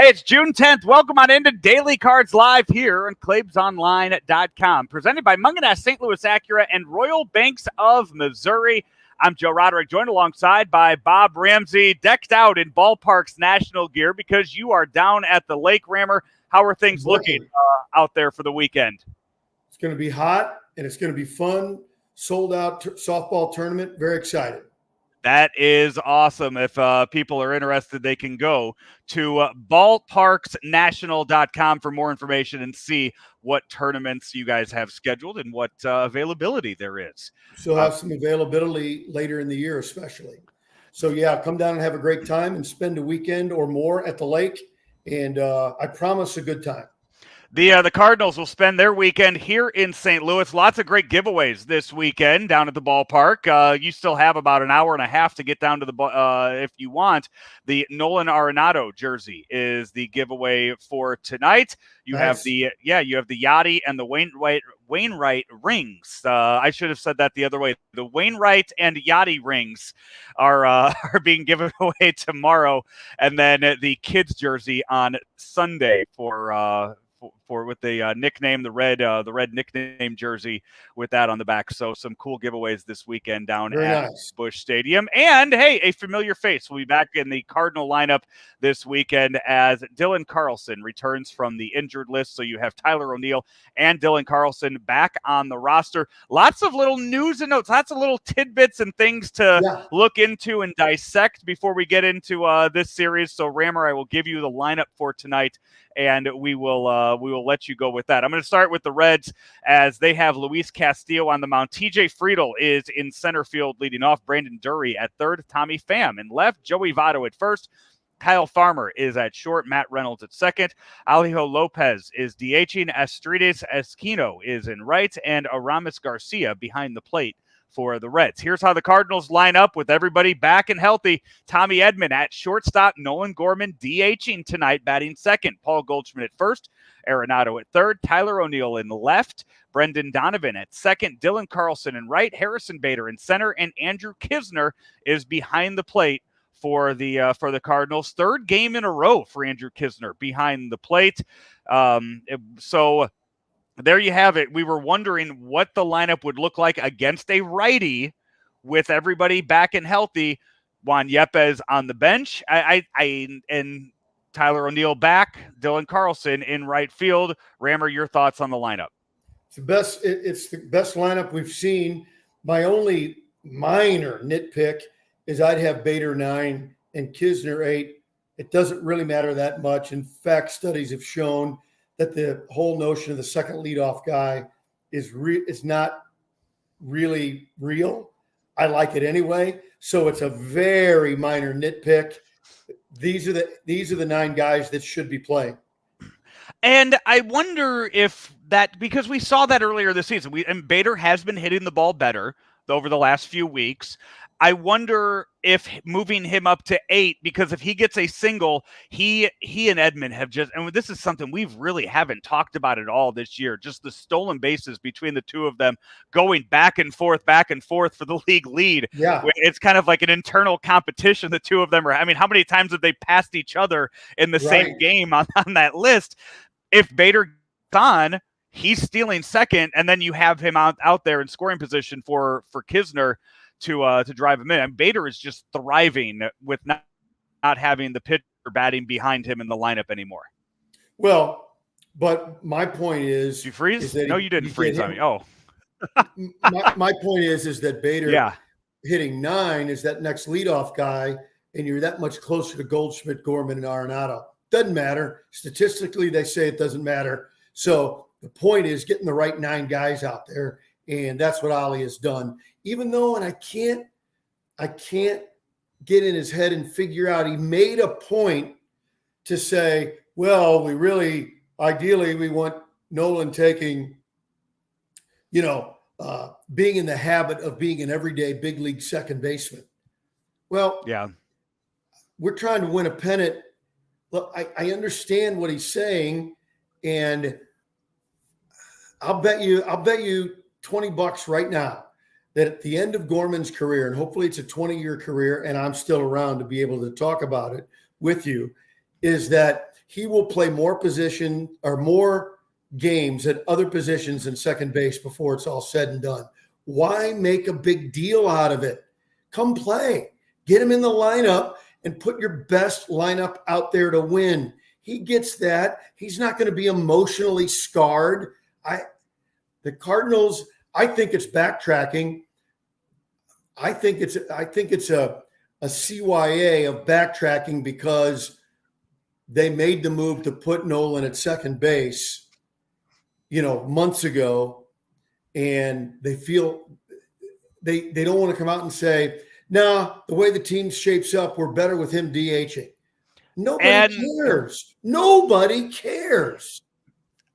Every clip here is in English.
Hey, it's June 10th. Welcome on into Daily Cards Live here on ClaibsOnline.com. Presented by Munganess, St. Louis Acura, and Royal Banks of Missouri. I'm Joe Roderick, joined alongside by Bob Ramsey, decked out in Ballpark's national gear because you are down at the Lake Rammer. How are things looking out there for the weekend? It's going to be hot, and it's going to be fun. Sold out softball tournament. Very excited. That is awesome. If people are interested, they can go to ballparksnational.com for more information and see what tournaments you guys have scheduled and what availability there is. So have some availability later in the year, especially. So, yeah, come down and have a great time and spend a weekend or more at the lake, and I promise a good time. The Cardinals will spend their weekend here in St. Louis. Lots of great giveaways this weekend down at the ballpark. You still have about an hour and a half to get down to the if you want. The Nolan Arenado jersey is the giveaway for tonight. You have the Yachty and the Wainwright rings. I should have said that the other way. The Wainwright and Yachty rings are being given away tomorrow, and then the kids jersey on Sunday for with the nickname, the red nickname jersey with that on the back. So some cool giveaways this weekend down at Busch Stadium. And hey, a familiar face will be back in the Cardinal lineup this weekend as Dylan Carlson returns from the injured list. So you have Tyler O'Neill and Dylan Carlson back on the roster. Lots of little news and notes, lots of little tidbits and things to look into and dissect before we get into this series. So Rammer, I will give you the lineup for tonight, and we will let you go with that. I'm going to start with the Reds as they have Luis Castillo on the mound. TJ Friedl is in center field leading off. Brandon Dury at third. Tommy Pham in left. Joey Votto at first. Kyle Farmer is at short. Matt Reynolds at second. Alejo Lopez is DHing. Astridis Esquino is in right. And Aramis Garcia behind the plate for the Reds. Here's how the Cardinals line up with everybody back and healthy. Tommy Edman at shortstop. Nolan Gorman DHing tonight, batting second. Paul Goldschmidt at first. Arenado at third. Tyler O'Neill in left. Brendan Donovan at second. Dylan Carlson in right. Harrison Bader in center. And Andrew Knizner is behind the plate for the Cardinals. Third game in a row for Andrew Knizner behind the plate. So there you have it. We were wondering what the lineup would look like against a righty with everybody back and healthy. Juan Yepez on the bench. And Tyler O'Neill back. Dylan Carlson in right field. Rammer, your thoughts on the lineup? It's the best lineup we've seen. My only minor nitpick is I'd have Bader 9 and Knizner 8. It doesn't really matter that much. In fact, studies have shown that the whole notion of the second leadoff guy is not really real. I like it anyway. So it's a very minor nitpick. These are the 9 guys that should be playing. And I wonder if that, because we saw that earlier this season, and Bader has been hitting the ball better over the last few weeks. I wonder if moving him up to 8, because if he gets a single, he and Edman have just, and this is something we've really haven't talked about at all this year, just the stolen bases between the two of them going back and forth for the league lead. Yeah. It's kind of like an internal competition. The two of them are, I mean, how many times have they passed each other in the same game on that list? If Bader gets on, he's stealing second, and then you have him out there in scoring position for Knizner to drive him in. And Bader is just thriving with not having the pitcher batting behind him in the lineup anymore. Well, but my point is, did you freeze? No, you didn't freeze on me. Oh, my point is that Bader hitting 9 is that next leadoff guy, and you're that much closer to Goldschmidt, Gorman, and Arenado. Doesn't matter. Statistically, they say it doesn't matter. So the point is getting the right 9 guys out there, and that's what Ollie has done. Even though, and I can't get in his head and figure out, he made a point to say, well, ideally we want Nolan taking, being in the habit of being an everyday big league second baseman. Well, yeah, we're trying to win a pennant. Look, I understand what he's saying, and I'll bet you $20 right now that at the end of Gorman's career, and hopefully it's a 20-year career, and I'm still around to be able to talk about it with you, is that he will play more position or more games at other positions than second base before it's all said and done. Why make a big deal out of it? Come play. Get him in the lineup and put your best lineup out there to win. He gets that. He's not going to be emotionally scarred. The Cardinals, I think it's backtracking. I think it's a CYA of backtracking because they made the move to put Nolan at second base, months ago, and they feel they don't want to come out and say, "Nah, the way the team shapes up, we're better with him DHing." Nobody cares. Nobody cares.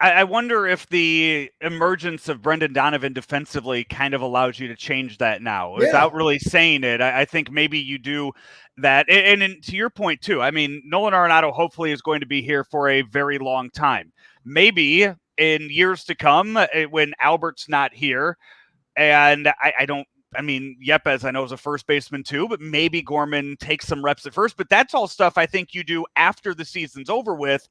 I wonder if the emergence of Brendan Donovan defensively kind of allows you to change that now without really saying it. I think maybe you do that. And to your point, too, I mean, Nolan Arenado hopefully is going to be here for a very long time. Maybe in years to come when Albert's not here, and Yepes, I know, is a first baseman too, but maybe Gorman takes some reps at first. But that's all stuff I think you do after the season's over with,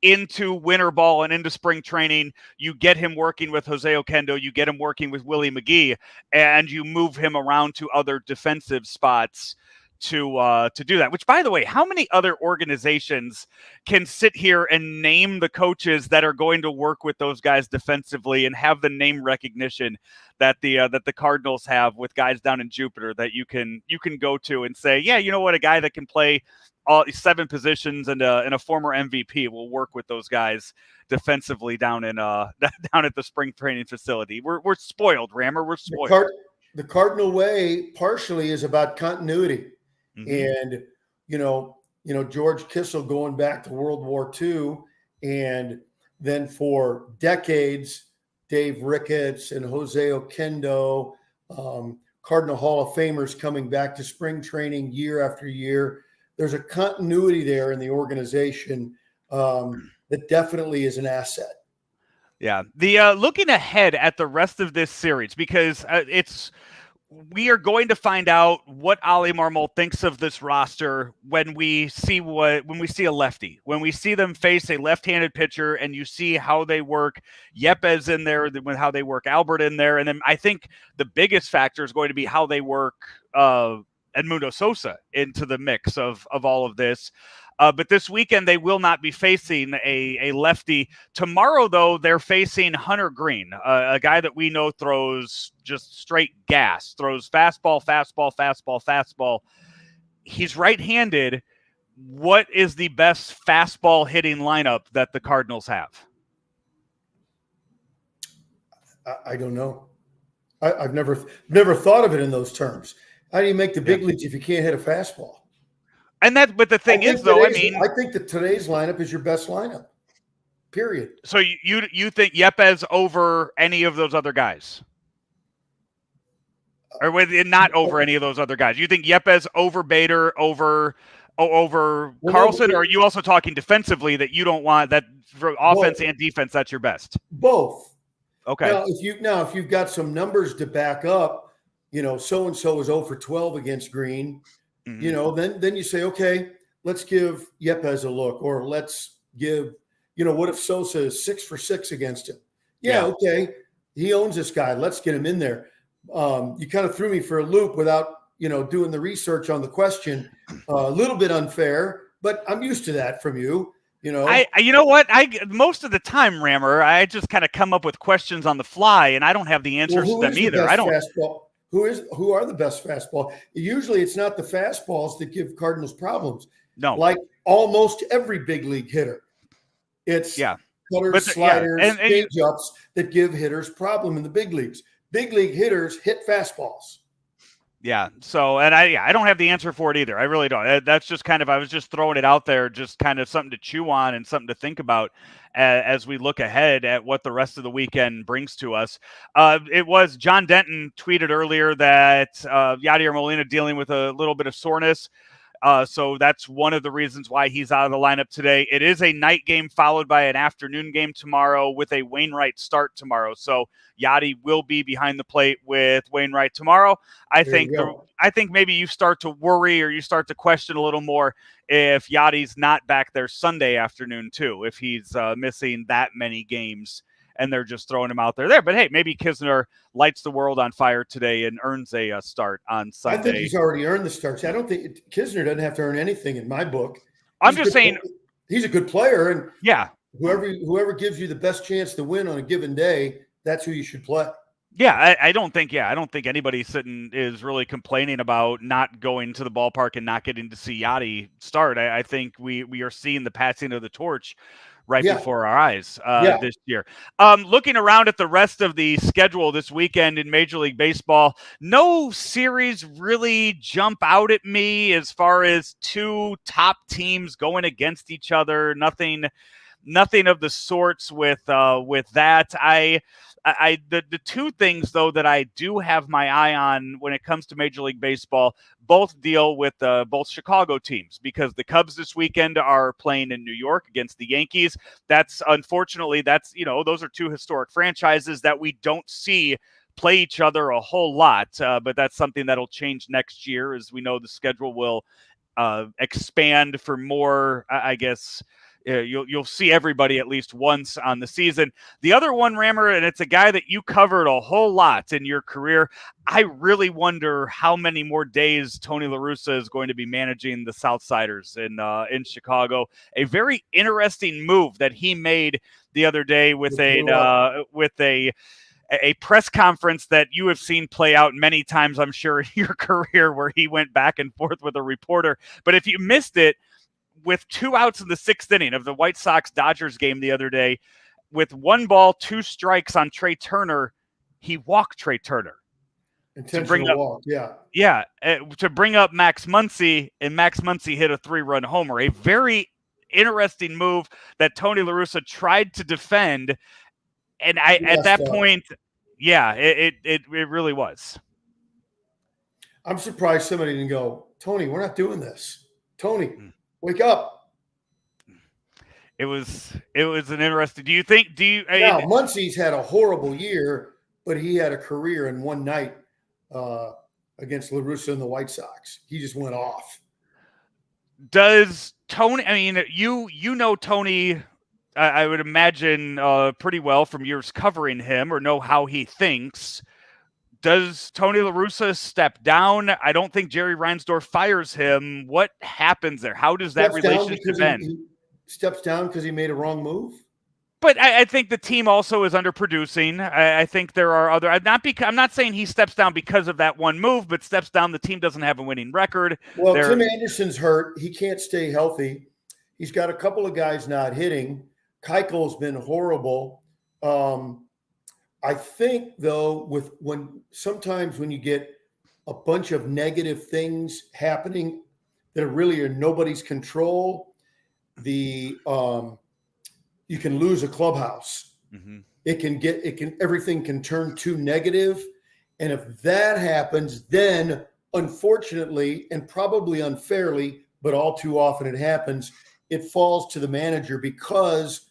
into winter ball and into spring training. You get him working with Jose Oquendo, you get him working with Willie McGee, and you move him around to other defensive spots to do that. Which, by the way, how many other organizations can sit here and name the coaches that are going to work with those guys defensively and have the name recognition that the Cardinals have with guys down in Jupiter that you can go to and say, yeah, you know what, a guy that can play all 7 positions and a former MVP will work with those guys defensively down at the spring training facility. We're spoiled, Rammer. We're spoiled. The Cardinal way partially is about continuity. And, George Kissel going back to World War II, and then for decades, Dave Ricketts and Jose Oquendo, Cardinal Hall of Famers coming back to spring training year after year. There's a continuity there in the organization that definitely is an asset. Yeah. The looking ahead at the rest of this series, because we are going to find out what Oli Marmol thinks of this roster when we see a lefty, when we see them face a left-handed pitcher, and you see how they work Yepes in there, how they work Albert in there. And then I think the biggest factor is going to be how they work Edmundo Sosa into the mix of all of this. But this weekend, they will not be facing a lefty. Tomorrow, though, they're facing Hunter Green, a guy that we know throws just straight gas, throws fastball, fastball, fastball, fastball. He's right-handed. What is the best fastball hitting lineup that the Cardinals have? I don't know. I've never thought of it in those terms. How do you make the big leagues if you can't hit a fastball? But the thing is, though, I think that today's lineup is your best lineup, period. So you think Yepes over any of those other guys? Or not over any of those other guys? You think Yepes over Bader, over Carlson, or are you also talking defensively that you don't want that for offense and defense, that's your best? Both. Okay. If you've got some numbers to back up, so-and-so is 0 for 12 against Green, then you say, okay, let's give Yepes a look, or let's give, what if Sosa is 6 for 6 against him? Yeah. Okay. He owns this guy. Let's get him in there. You kind of threw me for a loop without, doing the research on the question. A little bit unfair, but I'm used to that from you. Most of the time, Rammer, I just kind of come up with questions on the fly, and I don't have the answers to them either. I don't. Who are the best fastball? Usually, it's not the fastballs that give Cardinals problems. No, like almost every big league hitter, it's cutters, sliders, change-ups that give hitters problem in the big leagues. Big league hitters hit fastballs. Yeah. So, and I don't have the answer for it either. I really don't. That's just kind of, I was just throwing it out there, just kind of something to chew on and something to think about as we look ahead at what the rest of the weekend brings to us. It was John Denton tweeted earlier that Yadier Molina dealing with a little bit of soreness. So that's one of the reasons why he's out of the lineup today. It is a night game followed by an afternoon game tomorrow with a Wainwright start tomorrow. So Yachty will be behind the plate with Wainwright tomorrow. I think maybe you start to worry or you start to question a little more if Yachty's not back there Sunday afternoon too, if he's missing that many games and they're just throwing him out there. But hey, maybe Kisner lights the world on fire today and earns a start on Sunday. I think he's already earned the starts. I don't think Kisner doesn't have to earn anything in my book. I'm just saying he's a good player, and yeah, whoever gives you the best chance to win on a given day, that's who you should play. Yeah, I don't think anybody sitting is really complaining about not going to the ballpark and not getting to see Yachty start. I think we are seeing the passing of the torch right before our eyes this year. Looking around at the rest of the schedule this weekend in Major League Baseball, no series really jump out at me as far as two top teams going against each other. Nothing of the sorts with that. The two things, though, that I do have my eye on when it comes to Major League Baseball, both deal with both Chicago teams, because the Cubs this weekend are playing in New York against the Yankees. Unfortunately, those are two historic franchises that we don't see play each other a whole lot, but that's something that'll change next year, as we know the schedule will expand for more, I guess. You'll see everybody at least once on the season. The other one, Rammer, and it's a guy that you covered a whole lot in your career. I really wonder how many more days Tony La Russa is going to be managing the Southsiders in Chicago. A very interesting move that he made the other day with a press conference that you have seen play out many times, I'm sure, in your career, where he went back and forth with a reporter. But if you missed it, with 2 outs in the 6th inning of the White Sox-Dodgers game the other day, with 1 ball, 2 strikes on Trey Turner, he walked Trey Turner. Intentional walk, yeah. Yeah, to bring up Max Muncy, and Max Muncy hit a 3-run homer. A very interesting move that Tony La Russa tried to defend, and at that point, it really was. I'm surprised somebody didn't go, Tony, we're not doing this. Tony, wake up. It was an interesting. Muncy's had a horrible year, but he had a career in one night against La Russa and the White Sox. He just went off. Does Tony? I mean, you know Tony. I would imagine pretty well from years covering him, or know how he thinks. Does Tony La Russa step down? I don't think Jerry Reinsdorf fires him. What happens there? How does that relationship end? He steps down because he made a wrong move? But I think the team also is underproducing. I think there are other. I'm not saying he steps down because of that one move, but steps down. The team doesn't have a winning record. Well, Tim Anderson's hurt. He can't stay healthy. He's got a couple of guys not hitting. Keuchel's been horrible. I think, though, sometimes when you get a bunch of negative things happening that are really in nobody's control, you can lose a clubhouse. Mm-hmm. Everything can turn too negative. And if that happens, then unfortunately, and probably unfairly, but all too often it happens, it falls to the manager because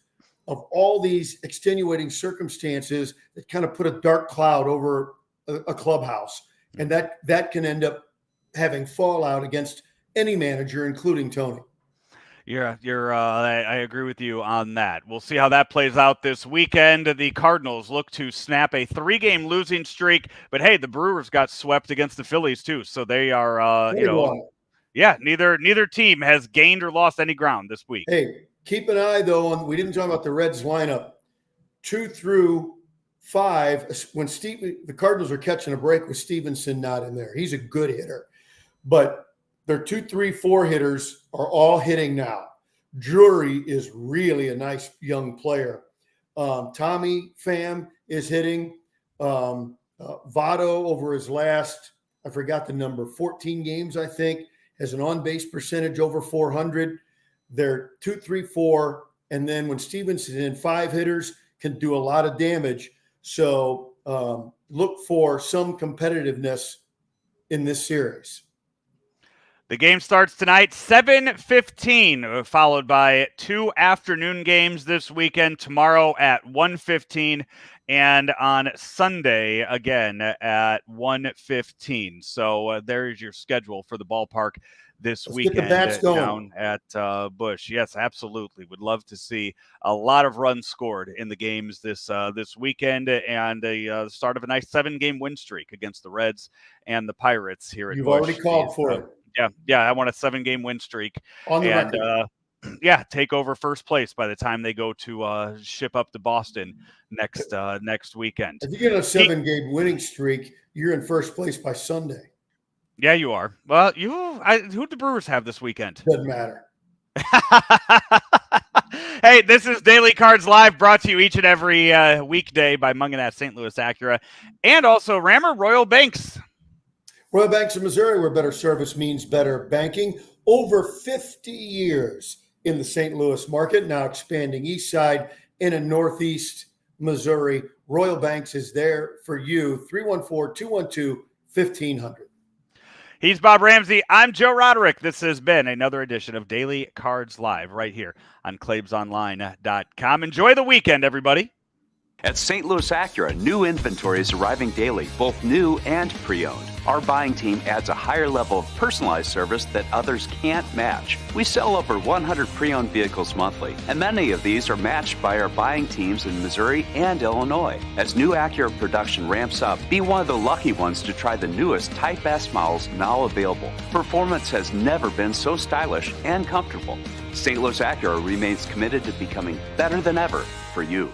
of all these extenuating circumstances that kind of put a dark cloud over a clubhouse. And that can end up having fallout against any manager, including Tony. I agree with you on that. We'll see how that plays out this weekend. The Cardinals look to snap a 3-game losing streak, but hey, the Brewers got swept against the Phillies too. So they are, neither team has gained or lost any ground this week. Hey, keep an eye, though, on – we didn't talk about the Reds lineup. 2 through 5, when the Cardinals are catching a break with Stevenson not in there. He's a good hitter. But their 2, 3, 4 hitters are all hitting now. Drury is really a nice young player. Tommy Pham is hitting. Votto over his last, I forgot the number, 14 games, I think, has an on-base percentage over 400. They're 2, 3, 4, and then when Stevenson in 5 hitters can do a lot of damage. So look for some competitiveness in this series. The game starts tonight, 7:15, followed by 2 afternoon games this weekend, tomorrow at 1:15, and on Sunday again at 1:15. So there's your schedule for the ballpark this Let's weekend get the bats going. down at Busch. Yes, absolutely. Would love to see a lot of runs scored in the games this weekend, and the start of a nice 7-game win streak against the Reds and the Pirates here at You've Busch. already called for it. Yeah, I want a 7-game win streak. On the and record. take over first place by the time they go to ship up to Boston next weekend. If you get a 7-game winning streak, you're in first place by Sunday. Yeah, you are. Well, who the Brewers have this weekend? Doesn't matter. Hey, this is Daily Cards Live, brought to you each and every weekday by Munganat St. Louis Acura, and also Rammer Royal Banks. Royal Banks of Missouri, where better service means better banking. Over 50 years in the St. Louis market, now expanding east side into northeast Missouri. Royal Banks is there for you. 314-212-1500. He's Bob Ramsey. I'm Joe Roderick. This has been another edition of Daily Cards Live right here on ClaibsOnline.com. Enjoy the weekend, everybody. At St. Louis Acura, new inventory is arriving daily, both new and pre-owned. Our buying team adds a higher level of personalized service that others can't match. We sell over 100 pre-owned vehicles monthly, and many of these are matched by our buying teams in Missouri and Illinois. As new Acura production ramps up, be one of the lucky ones to try the newest Type S models now available. Performance has never been so stylish and comfortable. St. Louis Acura remains committed to becoming better than ever for you.